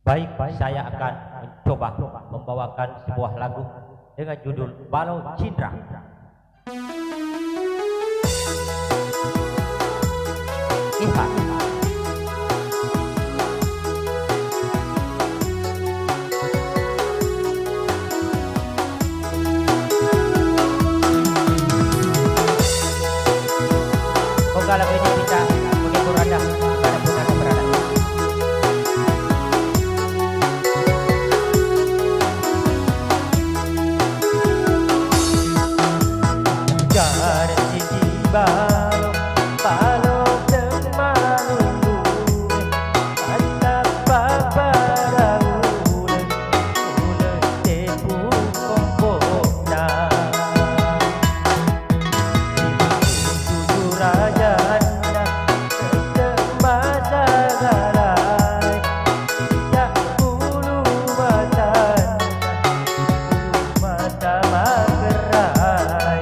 Baik, saya akan mencoba membawakan sebuah lagu dengan judul Walau Cindra. Iha. Semoga lagu ini bisa menghibur Anda dimanapun Anda berada. Jangan tiba walau temanmu atap paparau ulen tepu kompona jujur aja semasa galai tidak bulu mata magerai.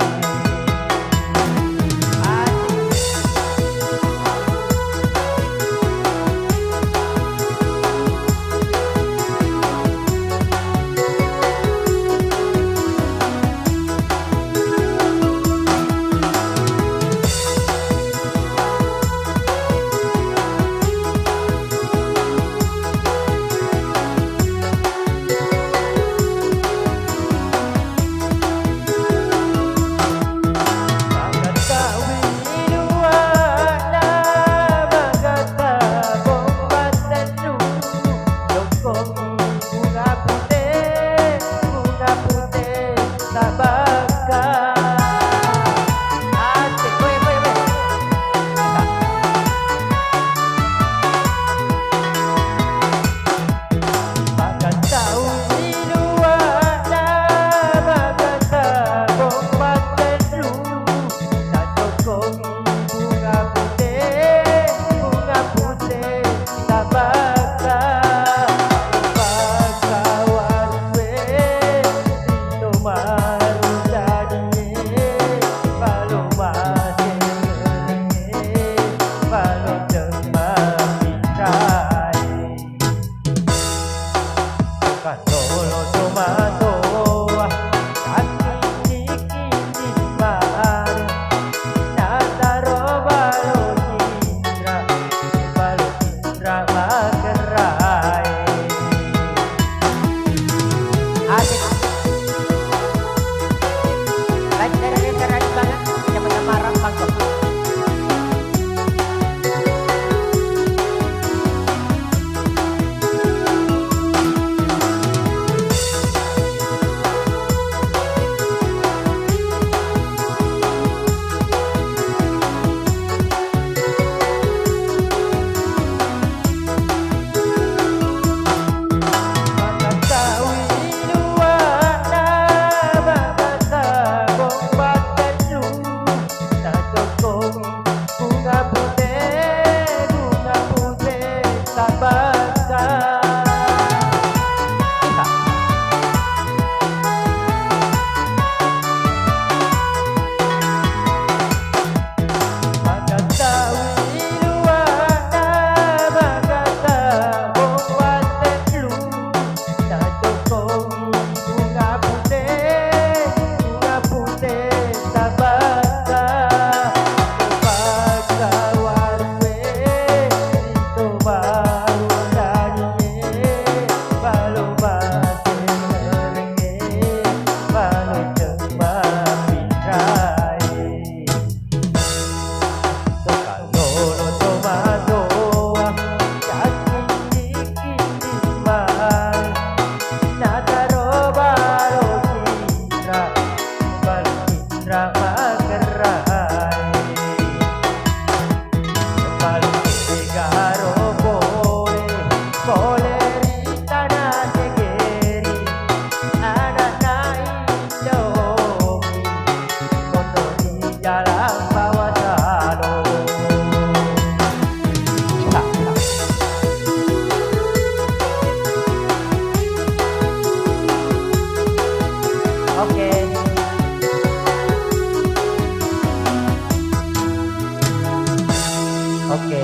Oke,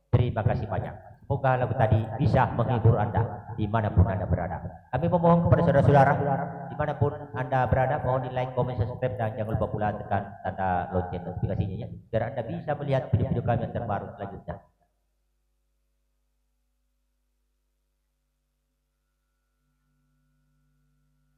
terima kasih banyak. Semoga lagu tadi bisa menghibur Anda dimanapun Anda berada. Kami memohon kepada saudara-saudara dimanapun Anda berada, mohon di like, komen, subscribe, dan jangan lupa pula tekan tanda lonceng notifikasinya ya, biar Anda bisa melihat video-video kami yang terbaru selanjutnya.